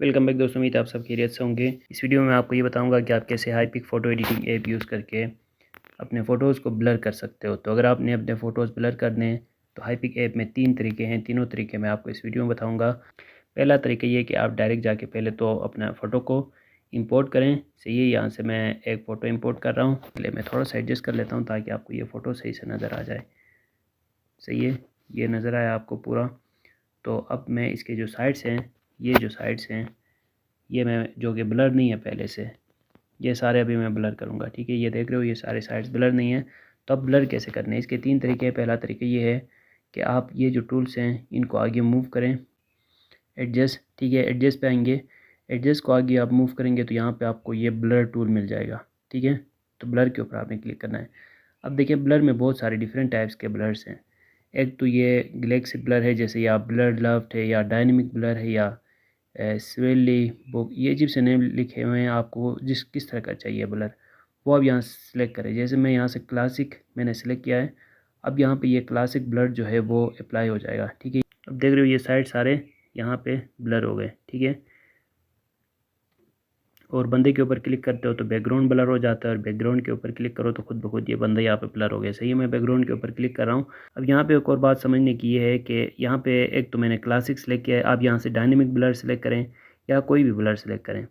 Welcome back दोस्तों, उम्मीद आप सब खैरियत से होंगे। इस वीडियो में आपको ये बताऊंगा कि आप कैसे हाईपिक फ़ोटो एडिटिंग ऐप यूज़ करके अपने फ़ोटोज़ को ब्लर कर सकते हो। तो अगर आपने अपने फ़ोटोज़ ब्लर करने हैं तो हाईपिक ऐप में 3 तरीके हैं। तीनों तरीके मैं आपको इस वीडियो में बताऊंगा। पहला तरीका ये कि आप डायरेक्ट जाके पहले तो अपना फ़ोटो को इंपोर्ट करें। सही है, यहाँ से मैं एक फ़ोटो इंपोर्ट कर रहा हूँ। पहले मैं थोड़ा सा एडजस्ट कर लेता हूँ ताकि आपको ये फ़ोटो सही से नज़र आ जाए। सही है, ये नज़र आया आपको पूरा। तो अब मैं इसके जो साइड्स हैं, ये जो साइड्स हैं ये मैं जो कि ब्लर नहीं है पहले से, ये सारे अभी मैं ब्लर करूँगा। ठीक है, ये देख रहे हो ये सारे साइड्स ब्लर नहीं है। तो अब ब्लर कैसे करने हैं, इसके 3 तरीके हैं। पहला तरीका ये है कि आप ये जो टूल्स हैं इनको आगे मूव करें, एडजस्ट। ठीक है, एडजस्ट पे आएंगे, एडजस्ट को आगे आप मूव करेंगे तो यहाँ पे आपको ये ब्लर टूल मिल जाएगा। ठीक है, तो ब्लर के ऊपर आपने क्लिक करना है। अब देखिए ब्लर में बहुत सारे डिफरेंट टाइप्स के ब्लर्स हैं। एक तो ये गैलेक्सी ब्लर है, जैसे या ब्लर लफ्ट है, या डायनेमिक ब्लर है, या स्वेली बुक, ये अजीब से नेम लिखे हुए हैं। आपको जिस किस तरह का चाहिए ब्लर वो आप यहाँ सेलेक्ट करें। जैसे मैं यहाँ से क्लासिक मैंने सेलेक्ट किया है। अब यहाँ पे ये क्लासिक ब्लर जो है वो अप्लाई हो जाएगा। ठीक है, अब देख रहे हो ये साइड सारे यहाँ पे ब्लर हो गए। ठीक है, और बंदे के ऊपर क्लिक करते हो तो बैकग्राउंड ब्लर हो जाता है, और बैकग्राउंड के ऊपर क्लिक करो तो खुद ब खुद ये बंदा यहाँ पे ब्लर हो गया। सही है, मैं बैकग्राउंड के ऊपर क्लिक कर रहा हूँ। अब यहाँ पे एक और बात समझने की ये है कि यहाँ पे एक तो मैंने क्लासिक सेलेक्ट किया है। आप यहाँ से डायनेमिक ब्लर सेलेक्ट करें या कोई भी ब्लर सेलेक्ट करें।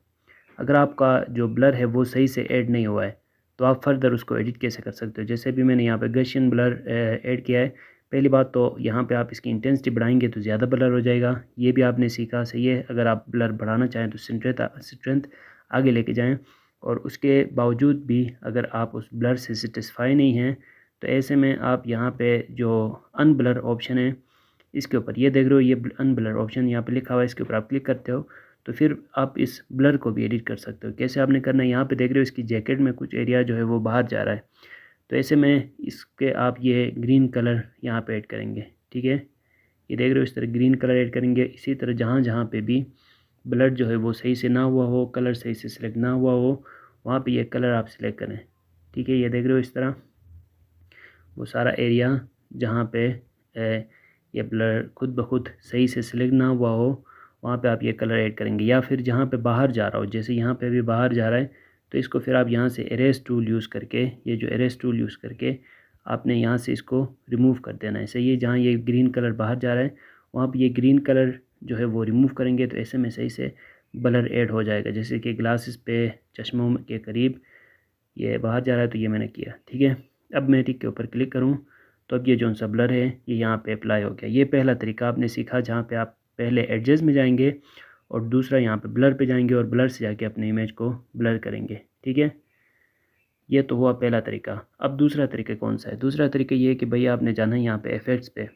अगर आपका जो ब्लर है वो सही से ऐड नहीं हुआ है तो आप फर्दर उसको एडिट कैसे कर सकते हो। जैसे भी मैंने यहाँ पे गशियन ब्लर ऐड किया है। पहली बात तो यहाँ पे आप इसकी इंटेंसिटी बढ़ाएंगे तो ज़्यादा ब्लर हो जाएगा, ये भी आपने सीखा। सही है, अगर आप ब्लर बढ़ाना चाहें तो स्ट्रेंथ आगे लेके जाएं। और उसके बावजूद भी अगर आप उस ब्लर से सेटिस्फाई नहीं हैं तो ऐसे में आप यहाँ पे जो अनब्लर ऑप्शन है इसके ऊपर, ये देख रहे हो ये अनब्लर ऑप्शन यहाँ पे लिखा हुआ है, इसके ऊपर आप क्लिक करते हो तो फिर आप इस ब्लर को भी एडिट कर सकते हो। कैसे आपने करना है, यहाँ पे देख रहे हो इसकी जैकेट में कुछ एरिया जो है वो बाहर जा रहा है। तो ऐसे में इसके आप ये ग्रीन कलर यहाँ पे ऐड करेंगे। ठीक है, ये देख रहे हो इस तरह ग्रीन कलर ऐड करेंगे। इसी तरह जहाँ जहाँ पे भी ब्लर जो है वो सही से ना हुआ हो, कलर सही से सिलेक्ट ना हुआ हो, वहाँ पे ये कलर आप सिलेक्ट करें। ठीक है, ये देख रहे हो इस तरह वो सारा एरिया जहाँ पे ये ब्लर खुद ब खुद सही से सिलेक्ट ना हुआ हो वहाँ पे आप ये कलर ऐड करेंगे। या फिर जहाँ पे बाहर जा रहा हो, जैसे यहाँ पे भी बाहर जा रहा है तो इसको फिर आप यहाँ से इरेज टूल यूज़ करके, ये जो इरेज टूल यूज़ करके आपने यहाँ से इसको रिमूव कर देना है। सही है, जहाँ ये ग्रीन कलर बाहर जा रहा है वहाँ पे ये ग्रीन कलर जो है वो रिमूव करेंगे तो ऐसे में सही से ब्लर ऐड हो जाएगा। जैसे कि ग्लासेस पे चश्मों के करीब ये बाहर जा रहा है तो ये मैंने किया। ठीक है, अब मैं टिक के ऊपर क्लिक करूँ तो अब ये जो सा ब्लर है ये यहाँ पे अप्लाई हो गया। ये पहला तरीका आपने सीखा जहाँ पे आप पहले एडजस्ट में जाएंगे और दूसरा यहाँ पे ब्लर पे जाएंगे और ब्लर से जाके अपने इमेज को ब्लर करेंगे। ठीक है, ये तो हुआ पहला तरीका। अब दूसरा तरीका कौन सा है, दूसरा तरीका ये है कि भैया आपने जाना है यहाँ पे इफेक्ट्स पे।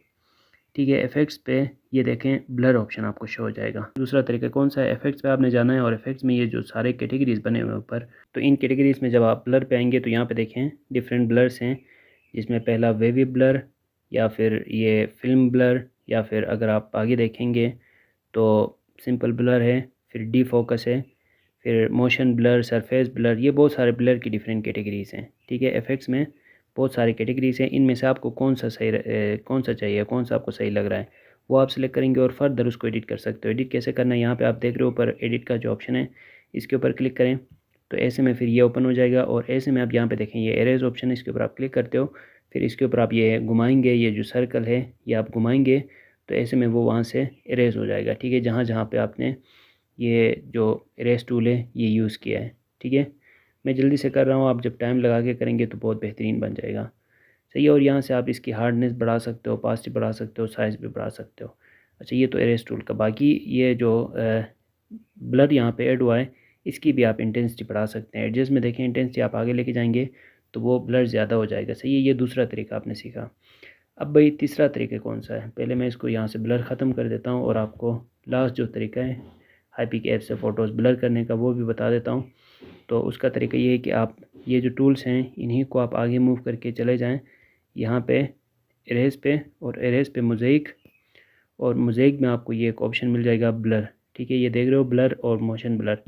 ठीक है, इफेक्ट्स पे ये देखें ब्लर ऑप्शन आपको शो हो जाएगा। दूसरा तरीका कौन सा है, इफेक्ट्स पे आपने जाना है और इफेक्ट्स में ये जो सारे कैटेगरीज बने हुए ऊपर, तो इन कैटेगरीज में जब आप ब्लर पे आएंगे तो यहाँ पे देखें डिफरेंट ब्लर्स हैं, जिसमें पहला वेवी ब्लर, या फिर ये फिल्म ब्लर, या फिर अगर आप आगे देखेंगे तो सिंपल ब्लर है, फिर डी फोकस है, फिर मोशन ब्लर, सरफेस ब्लर। ये बहुत सारे ब्लर की डिफरेंट कैटेगरीज हैं। ठीक है, इफेक्ट्स में बहुत सारी कैटेगरीज हैं, इनमें से आपको कौन सा कौन सा चाहिए, कौन सा आपको सही लग रहा है वो आप सिलेक्ट करेंगे और फर्दर उसको एडिट कर सकते हो। एडिट कैसे करना है, यहाँ पे आप देख रहे हो ऊपर एडिट का जो ऑप्शन है इसके ऊपर क्लिक करें तो ऐसे में फिर ये ओपन हो जाएगा। और ऐसे में आप यहाँ पे देखें ये एरेज ऑप्शन है, इसके ऊपर आप क्लिक करते हो, फिर इसके ऊपर आप ये घुमाएंगे, ये जो सर्कल है ये आप घुमाएंगे तो ऐसे में वो वहाँ से इरेज हो जाएगा। ठीक है, जहाँ जहाँ पे आपने ये जो इरेज टूल है ये यूज़ किया है। ठीक है, मैं जल्दी से कर रहा हूँ, आप जब टाइम लगा के करेंगे तो बहुत बेहतरीन बन जाएगा। सही है, और यहाँ से आप इसकी हार्डनेस बढ़ा सकते हो, पासिटी बढ़ा सकते हो, साइज़ भी बढ़ा सकते हो। अच्छा, ये तो इरेज टूल का। बाकी ये जो ब्लर यहाँ पे ऐड हुआ है इसकी भी आप इंटेंसिटी बढ़ा सकते हैं। एडजस्ट में देखें इंटेंसिटी आप आगे लेके जाएंगे तो वो ब्लर ज़्यादा हो जाएगा। सही है, ये दूसरा तरीका आपने सीखा। अब भाई तीसरा तरीका कौन सा है, पहले मैं इसको यहाँ से ब्लर ख़त्म कर देता हूँ और आपको लास्ट जो तरीका है हाईपिक ऐप से फ़ोटोज़ ब्लर करने का वो भी बता देता हूँ। तो उसका तरीका ये है कि आप ये जो टूल्स हैं इन्हीं को आप आगे मूव करके चले जाएं यहाँ पे इरेज पे, और इरेज पे मोज़ेक, और मोज़ेक में आपको ये एक ऑप्शन मिल जाएगा ब्लर। ठीक है, ये देख रहे हो ब्लर और मोशन ब्लर,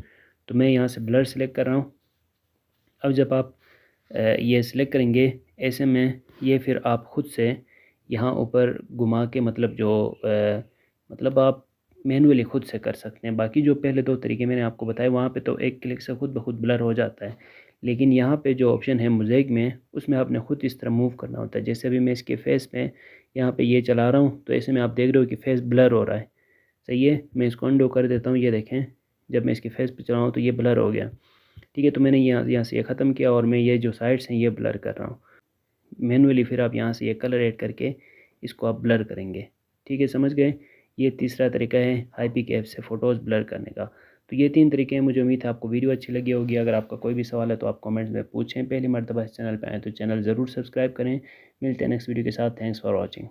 तो मैं यहाँ से ब्लर सेलेक्ट कर रहा हूँ। अब जब आप ये सिलेक्ट करेंगे ऐसे में ये फिर आप ख़ुद से यहाँ ऊपर घुमा के, मतलब जो मतलब आप मैनुअली खुद से कर सकते हैं। बाकी जो पहले 2 तरीके मैंने आपको बताए वहाँ पे तो एक क्लिक से खुद ब खुद ब्लर हो जाता है, लेकिन यहाँ पे जो ऑप्शन है मोज़ेक में, उसमें आपने खुद इस तरह मूव करना होता है। जैसे अभी मैं इसके फेस पे यहाँ पे ये चला रहा हूँ, तो ऐसे में आप देख रहे हो कि फेस ब्लर हो रहा है। सही है, मैं इसको अनडू कर देता हूँ। ये देखें, जब मैं इसके फेस पे चलाऊँ तो ये ब्लर हो गया। ठीक है, तो मैंने यहाँ से ये ख़त्म किया और मैं ये जो साइड्स हैं ये ब्लर कर रहा हूँ मैनुअली। फिर आप यहाँ से ये कलर ऐड करके इसको आप ब्लर करेंगे। ठीक है, समझ गए। ये तीसरा तरीका है हाईपिक ऐप से फ़ोटोज़ ब्लर करने का। तो ये 3 तरीके हैं। मुझे उम्मीद है आपको वीडियो अच्छी लगी होगी। अगर आपका कोई भी सवाल है तो आप कमेंट्स में पूछें। पहली मर्तबा इस चैनल पे आएँ तो चैनल ज़रूर सब्सक्राइब करें। मिलते हैं नेक्स्ट वीडियो के साथ। Thanks for watching.